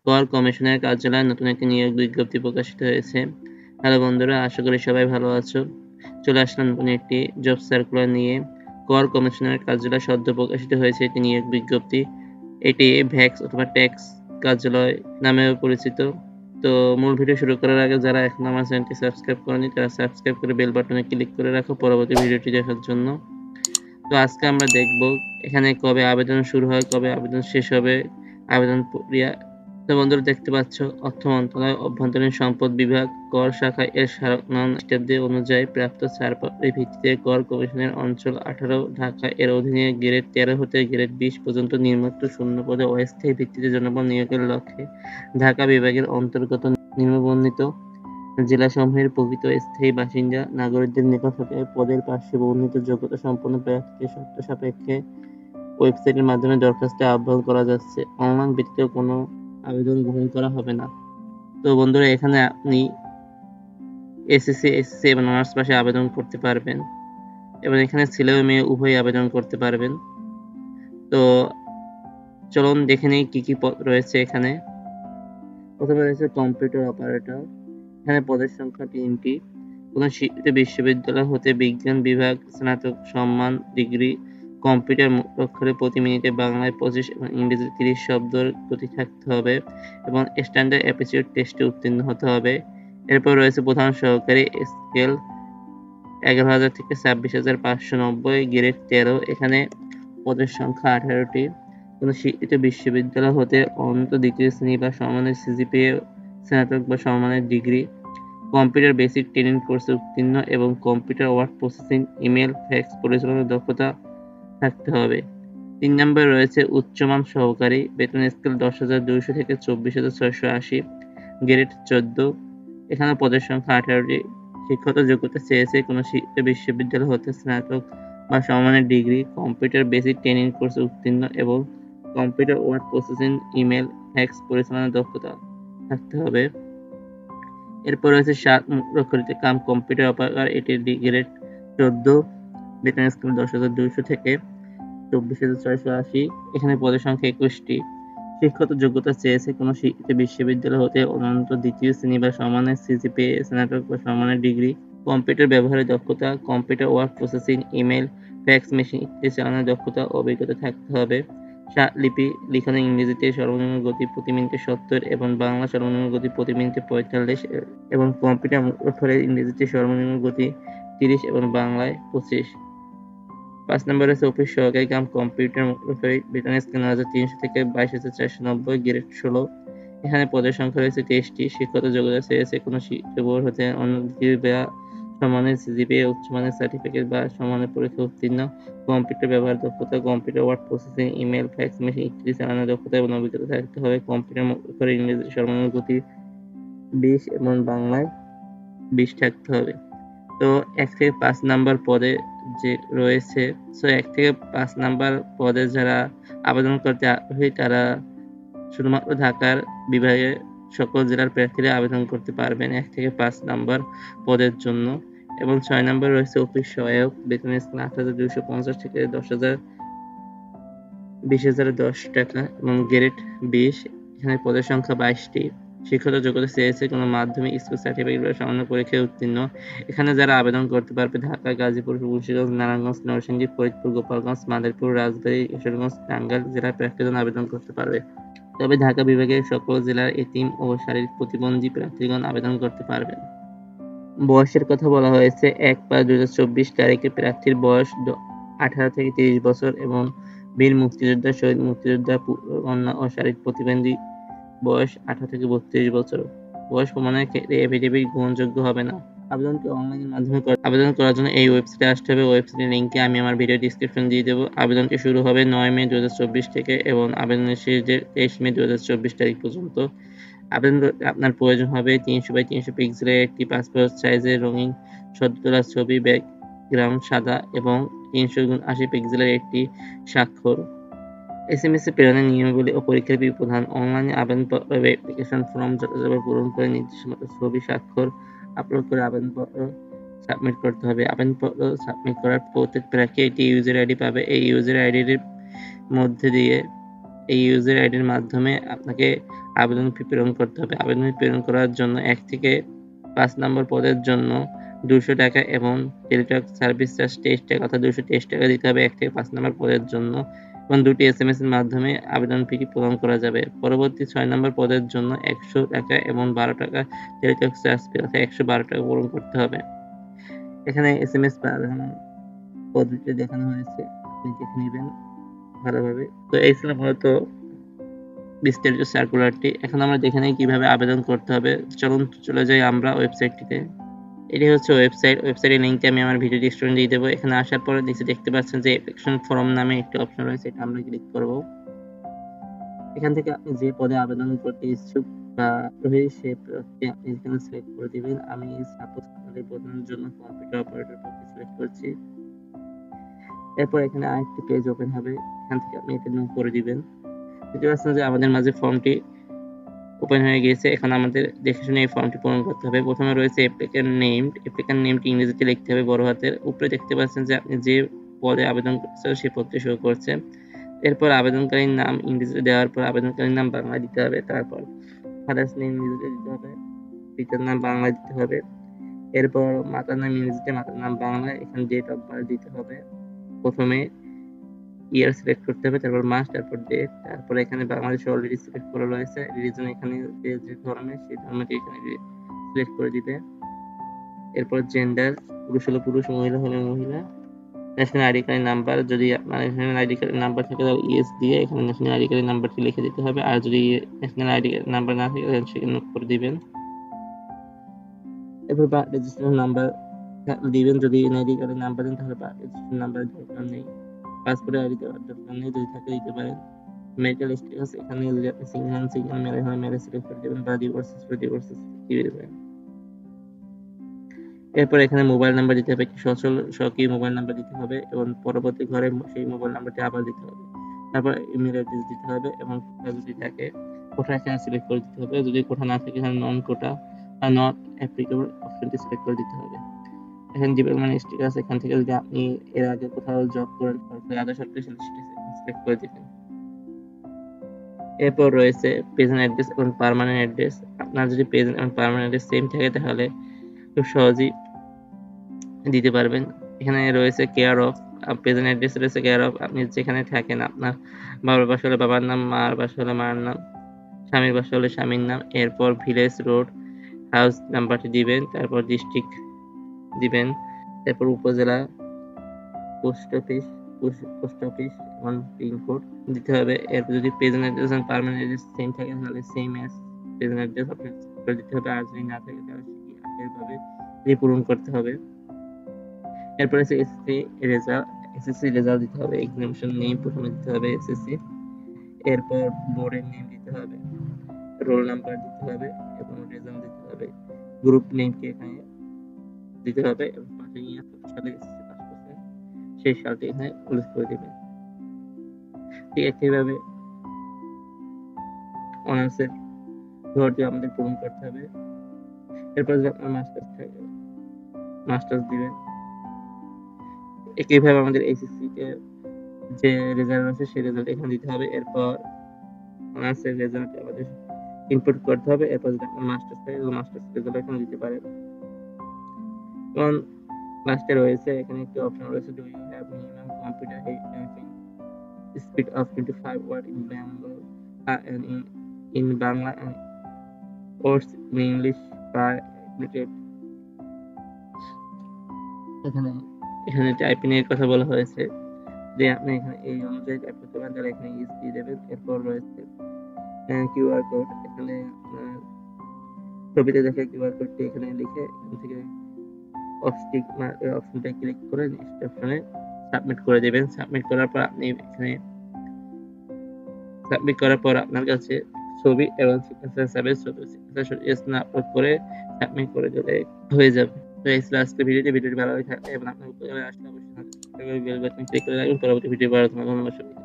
কর কমিশনের কার্যালয়ে নতুন একটি নিয়োগ বিজ্ঞপ্তি প্রকাশিত হয়েছে। হ্যালো বন্ধুরা, আশা করি সবাই ভালো আছো। চলে আসলাম নতুন একটি জব সার্কুলার নিয়ে। কর কমিশনের কার্যালয়ে সদ্য প্রকাশিত হয়েছে একটি নিয়োগ বিজ্ঞপ্তি। এটি ভ্যাক্স অথবা ট্যাক্স কার্যালয় নামেও পরিচিত। তো মূল ভিডিও শুরু করার আগে যারা এখন আমার চ্যানেলটি সাবস্ক্রাইব করেনি তারা সাবস্ক্রাইব করে বেল বাটনে ক্লিক করে রাখো পরবর্তী ভিডিওটি দেখার জন্য। তো আজকে আমরা দেখব এখানে কবে আবেদন শুরু হয়, কবে আবেদন শেষ হবে, আবেদন প্রক্রিয়া। তো বন্ধুরা দেখতে পাচ্ছ, অর্থ মন্ত্রণালয় অভ্যন্তরীণ সম্পদ বিভাগ কর শাখা এর স্মারকলিপি অনুযায়ী প্রাপ্ত ছাড়পত্রের ভিত্তিতে কর কমিশনের অঞ্চল 18 ঢাকা এর অধীনে গ্রেড 13 হতে গ্রেড 20 পর্যন্ত নিম্নোক্ত শূন্য পদে অস্থায়ী ভিত্তিতে জনবল নিয়োগের লক্ষ্যে ঢাকা বিভাগের অন্তর্গত নিম্নবর্ণিত জেলাসমূহের প্রকৃত স্থায়ী বাসিন্দা নাগরিকদের নিকট হতে পদের পাশে বর্ণিত যোগ্যতা সম্পন্ন প্রার্থীকে শর্ত সাপেক্ষে ওয়েবসাইটের মাধ্যমে দরখাস্তে আহ্বান করা যাচ্ছে। অনলাইন ব্যতীত কোনো আবেদন গ্রহণ করা হবে না। তো বন্ধুরা, এখানে আপনি এসএসসি এবং অনার্স পাশে আবেদন করতে পারবেন এবং এখানে ছেলে ও মেয়ে উভয়ই আবেদন করতে পারবেন। তো চলুন দেখে নিই কি কি পদ রয়েছে এখানে। প্রথমে রয়েছে কম্পিউটার অপারেটর। এখানে পদের সংখ্যা 3টি। কোনো স্বীকৃত বিশ্ববিদ্যালয় হতে বিজ্ঞান বিভাগ স্নাতক সম্মান ডিগ্রি, কম্পিউটার অক্ষরে প্রতি মিনিটে বাংলায় 25 এবং ইংরেজিতে 30 শব্দের গতি থাকতে হবে এবং স্ট্যান্ডার্ড অ্যাপটিটিউড টেস্টে উত্তীর্ণ হতে হবে। এরপর রয়েছে প্রধান সহকারী স্কেল 11,000 থেকে 26,590, গ্রেড 13। এখানে পদের সংখ্যা 18টি। কোনো স্বীকৃত বিশ্ববিদ্যালয় হতে অন্তত দ্বিতীয় শ্রেণী বা সমমানের সিজিপিএ, স্নাতক বা সমমানের ডিগ্রি, কম্পিউটার বেসিক ট্রেনিং কোর্সে উত্তীর্ণ এবং computer word processing, email, fax পরিচালনার দক্ষতা থাকতে হবে। 3 নম্বরে রয়েছে উচ্চমান সহকারী, বেতন স্কেল 10,200 থেকে 24,680, গ্রেড 14। এখানে পদের সংখ্যা 18টি। শিক্ষাগত যোগ্যতা চেয়েছে কোনো স্বীকৃত বিশ্ববিদ্যালয় হতে স্নাতক বা সমমানের ডিগ্রি, কম্পিউটার বেসিক ট্রেনিং কোর্সে উত্তীর্ণ এবং computer word processing, email, fax পরিচালনার দক্ষতা থাকতে হবে। এরপর রয়েছে মুদ্রাক্ষরিত কাম কম্পিউটার অপারেটর, এটির গ্রেড 14, বেতন স্কেল 10,200 থেকে 24,680। এখানে পদের সংখ্যা 21টি। শিক্ষাগত যোগ্যতা চেয়েছে কোনো স্বীকৃত বিশ্ববিদ্যালয় হতে অনন্ত দ্বিতীয় শ্রেণী বা সমমানের সিজিপিএ, স্নাতক বা সমমানের ডিগ্রি, কম্পিউটার ব্যবহারের দক্ষতা, computer word processing, email, fax machine ইত্যাদি চালানোর দক্ষতা অভিজ্ঞতা থাকতে হবে। লিপি লিখনে ইংরেজিতে সর্বনিম্ন গতি প্রতি মিনিটে 70 এবং বাংলা সর্বনিম্ন গতি প্রতি মিনিটে 45 এবং কম্পিউটার অক্ষরে ইংরেজিতে সর্বনিম্ন গতি 30 এবং বাংলায় 25। 5 নম্বরে আছে অফিস সহকারী কাম কম্পিউটার অক্ষরে, বেতন স্কেল 9,300 থেকে 22,490, গ্রেড 16। এখানে পদের সংখ্যা রয়েছে 23টি। শিক্ষাগত যোগ্যতা চেয়েছে কোনো স্বীকৃত বোর্ড হতে অন্য দ্বিতীয় বা সমমানের সিজিপিএ, উচ্চমানের সার্টিফিকেট বা সমমানের পরীক্ষা উত্তীর্ণ, কম্পিউটার ব্যবহার দক্ষতা, computer word processing, email, fax machine ইত্যাদি চালানোর দক্ষতা এবং অভিজ্ঞতা থাকতে হবে। কম্পিউটার অক্ষরে ইংরেজিতে সর্বনিম্ন গতি 20 এবং বাংলায় 20 থাকতে হবে। তো 1 থেকে 5 নাম্বার পদে যে রয়েছে, 1 থেকে 5 নাম্বার পদে যারা আবেদন করতে আগ্রহী তারা শুধুমাত্র ঢাকার বিভাগে সকল জেলার প্রার্থীরা আবেদন করতে পারবেন 1 থেকে 5 নাম্বার পদের জন্য। এবং 6 নম্বরে রয়েছে অফিস সহায়ক, বেতন স্কেল 8,250 থেকে 20,010 টাকা এবং গ্রেড 20। এখানে পদের সংখ্যা 22টি। শিক্ষাগত যোগ্যতা চেয়েছে কোনো মাধ্যমিক স্কুল সার্টিফিকেট বা সামান্য পরীক্ষায় উত্তীর্ণ। এখানে যারা আবেদন করতে পারবে ঢাকা, গাজীপুর, মুন্সিগঞ্জ, নারায়ণগঞ্জ, নরসিংদী, ফরিদপুর, গোপালগঞ্জ, মাদারীপুর, রাজবাড়ী, কিশোরগঞ্জ, টাঙ্গাইল জেলার প্রার্থীগণ আবেদন করতে পারবে। তবে ঢাকা বিভাগের সকল জেলার এতিম ও শারীরিক প্রতিবন্ধী প্রার্থীগণ আবেদন করতে পারবেন। বয়সের কথা বলা হয়েছে 1/5/2024 তারিখে প্রার্থীর বয়স 18 থেকে 30 বছর এবং বীর মুক্তিযোদ্ধা, শহীদ মুক্তিযোদ্ধা, কন্যা ও শারীরিক প্রতিবন্ধী বয়স 18 থেকে 32 বছর। বয়স প্রমাণের ক্ষেত্রে এফিডেভিট গ্রহণযোগ্য হবে না। আবেদনটি অনলাইনের মাধ্যমে আবেদন করার জন্য এই ওয়েবসাইটে আসতে হবে। ওয়েবসাইটের লিঙ্কটি আমি আমার ভিডিও ডেসক্রিপশন দিয়ে দেবো। আবেদনটি শুরু হবে 9 মে 2024 থেকে এবং আবেদনের শেষ ডেট 23 মে 2024 তারিখ পর্যন্ত। আবেদন করতে আপনার প্রয়োজন হবে 300x300 পিক্সেলের একটি পাসপোর্ট সাইজের রঙিন সদ্য তোলা ছবি, ব্যাকগ্রাউন্ড সাদা এবং 300x80 পিক্সেলের একটি স্বাক্ষর। এসএমএস এ প্রেরণের নিয়মাবলী ও পরীক্ষার প্রধান। অনলাইনে আবেদনপত্র বা অ্যাপ্লিকেশন ফর্ম যথাযথভাবে পূরণ করে নির্দিষ্ট মতো ছবি, স্বাক্ষর আপলোড করে আবেদনপত্র সাবমিট করতে হবে। আবেদনপত্র সাবমিট করার প্রত্যেক প্রার্থী একটি ইউজার আইডি পাবে। এই ইউজার আইডির মধ্যে দিয়ে এই ইউজার আইডির মাধ্যমে আপনাকে আবেদন ফি প্রেরণ করতে হবে। আবেদন ফি প্রেরণ করার জন্য 1 থেকে 5 নম্বর পদের জন্য 200 টাকা এবং টেলিটক সার্ভিস চার্জ 23 টাকা অর্থাৎ 223 টাকা দিতে হবে 1 থেকে 5 নম্বর পদের জন্য এবং 2টি SMS এর মাধ্যমে আবেদন ফিটি প্রদান করা যাবে। পরবর্তী 6 নম্বর পদের জন্য 100 টাকা এবং 12 টাকা টেলিটক চার্জ ফি অর্থাৎ 112 টাকা পূরণ করতে হবে। এখানে SMS পদ্ধতি দেখানো হয়েছে, আপনি দেখে নেবেন ভালোভাবে। তো এই ছিল মূলত বিস্তারিত সার্কুলারটি। এখন আমরা দেখে নিই কিভাবে আবেদন করতে হবে। চলুন চলে যাই আমরা ওয়েবসাইটটিতে। এটি হচ্ছে ওয়েবসাইটের লিঙ্কটি আমি আমার ভিডিও ডেসক্রিপশনে দিয়ে দেবো। এখানে আসার পরে নিচে দেখতে পাচ্ছেন যে অ্যাপ্লিকেশন ফর্ম নামে একটি অপশন রয়েছে, এটা আমরা ক্লিক করব। এখান থেকে আপনি যে পদে আবেদন করতে ইচ্ছুক বা আগ্রহী সে পদটি আপনি এখানে সিলেক্ট করে দিবেন। আমি সাপোজ খামারি পদের জন্য কম্পিউটার অপারেটর পদটি সিলেক্ট করছি। এরপর এখানে আরেকটি পেজ ওপেন হবে, এখান থেকে আপনি এটা নোট করে দিবেন। দেখতে পাচ্ছেন যে আমাদের মাঝে ফর্মটি ওপেন হয়ে গিয়েছে। এখন আমাদের দেখে শুনে এই ফর্মটি পূরণ করতে হবে। প্রথমে রয়েছে অ্যাপ্লিক্যান্ট নেমটি ইংরেজিতে লিখতে হবে বড় হাতের। উপরে দেখতে পাচ্ছেন যে আপনি যে পদে আবেদন করছেন সেই পদটি শো করছে। এরপর আবেদনকারীর নাম ইংরেজিতে দেওয়ার পর আবেদনকারীর নাম বাংলায় দিতে হবে। তারপর ফাদার্স নেম ইংরেজিতে দিতে হবে, পিতার নাম বাংলায় দিতে হবে। এরপর মাতার নাম ইংরেজিতে, মাতার নাম বাংলায়। এখানে ডেট অফ বার্থ দিতে হবে। প্রথমে ইয়ার সিলেক্ট করতে হবে, তারপর মাস, তারপর ডেট, তারপর এখানে বাংলাদেশ অলরেডি সিলেক্ট করা রয়েছে। রিজন এখানে যে ধর্মের সেই ধর্মটি এখানে সিলেক্ট করে দিবে। এরপর জেন্ডার, পুরুষ হলে পুরুষ, মহিলা হলে মহিলা। ন্যাশনাল আইডি কার্ডের নাম্বার, যদি আপনার ন্যাশনাল আইডি কার্ডের নাম্বার থাকে তাহলে ইয়েস দিয়ে এখানে ন্যাশনাল আইডি কার্ডের নাম্বারটি লিখে দিতে হবে। আর যদি ন্যাশনাল আইডি নাম্বার না থাকে তাহলে সেখানে নোট করে দিবেন। এরপর রেজিস্ট্রেশন নাম্বার দিবেন, যদি এনআইডি কার্ডের নাম্বার দেন তাহলে রেজিস্ট্রেশন নাম্বারের দরকার নেই। পাসপোর্ট আইডি দেওয়ার দরকার নেই, যদি থাকে দিতে পারেন। মেরিটাল স্ট্যাটাস, এখানে যদি আপনি সিঙ্গেল ম্যারেজ হয় ম্যারেজ সিলেক্ট করে দেবেন, বা ডিভোর্স দিয়ে দেবেন। এরপর এখানে মোবাইল নাম্বার দিতে হবে, একটি সচল স্বকীয় মোবাইল নাম্বার দিতে হবে এবং পরবর্তী ঘরে সেই মোবাইল নাম্বারটি আবার দিতে হবে। তারপর ইমেল অ্যাড্রেস দিতে হবে এবং কোটা যদি থাকে কোটা এখানে সিলেক্ট করে দিতে হবে। যদি কোটা না থাকে এখানে নন কোটা বা নট অ্যাপ্লিকেবল অপশনটি সিলেক্ট করে দিতে হবে। এখানে ডিপার্টমেন্ট স্ট্যাটাস, এখান থেকে যদি আপনি এর আগে কোথাও জব করেন সরকারি আধা সরকারি সিলেক্ট করে দিবেন। এরপর রয়েছে প্রেজেন্ট অ্যাড্রেস এবং পার্মানেন্ট অ্যাড্রেস। আপনার যদি প্রেজেন্ট এবং পার্মানেন্ট অ্যাড্রেস সেম থাকে তাহলে খুব সহজেই দিতে পারবেন। এখানে রয়েছে কেয়ার অফ, প্রেজেন্ট অ্যাড্রেস রয়েছে কেয়ার অফ, আপনি যেখানে থাকেন আপনার বাবার বাসা হলে বাবার নাম, মার বাসা হলে মার নাম, স্বামীর বাসা হলে স্বামীর নাম। এরপর ভিলেজ, রোড, হাউস নাম্বারটি দিবেন, তারপর ডিস্ট্রিক্ট দিবেন, তারপর উপজেলা, পোস্ট অফিস এবং পিনকোড দিতে হবে। এরপর যদি প্রেজেন্ট অ্যাড্রেস এবং পার্মানেন্ট অ্যাড্রেস সেম থাকে তাহলে same as present address update করে দিতে হবে। আর যদি না থাকে তাহলে সেটি আগেরভাবে পূরণ করতে হবে। এরপর আছে এসএসসি রেজাল্ট দিতে হবে। এক্সামিনেশন নেম প্রথমে দিতে হবে এসএসসি। এরপর বোর্ডের নেম দিতে হবে, রোল নাম্বার দিতে হবে এবং রেজাল্ট দিতে হবে। গ্রুপ নেমকে এখানে দিতে হবে এবং পাশে সালে এসএসসি পাস করছেন সেই সালটি এখানে উল্লেখ করে দেবেন। ঠিক একইভাবে অনার্সের ঘরটি আমাদের পূরণ করতে হবে। এরপর যদি আপনার মাস্টার্স থাকে মাস্টার্স দিবেন। একইভাবে আমাদের এইচএসসি তে যে রেজাল্ট আছে সেই রেজাল্ট এখানে দিতে হবে। এরপর অনার্সের রেজাল্ট আমাদের ইনপুট করতে হবে। এরপর যদি আপনার মাস্টার্স থাকে মাস্টার্স রেজাল্ট এখানে দিতে পারেন। এবং লাস্টে রয়েছে এখানে একটি অপশন রয়েছে, do you have minimum computer typing speed of 25 word in Bangla and in Bangla and words in English per minute। এখানে টাইপিং এর কথা বলা হয়েছে যে আপনি এখানে এই অনুযায়ী টাইপ করতে পারেন, তাহলে এখানে ইউজ দিয়ে দেবেন। এরপর রয়েছে কিউআর কোড, এখানে আপনার ছবিতে দেখে কিউআর কোডটি এখানে লিখে এখান থেকে অপশনটা ক্লিক করে নেক্সট অপশনে সাবমিট করে দেবেন। সাবমিট করার পর আপনি এখানে আপনার কাছে ছবি এবং সিগনেচার হিসাবে সিগনেচার আপলোড করে সাবমিট করে দিলে হয়ে যাবে। তো এই ছিল আজকের ভিডিওটি ভালো লাগে থাকলে এবং আপনার উপকারে আসলে অবশ্যই বেল বাটন ক্লিক করে রাখবেন পরবর্তী ভিডিও পাওয়ার জন্য। ধন্যবাদ।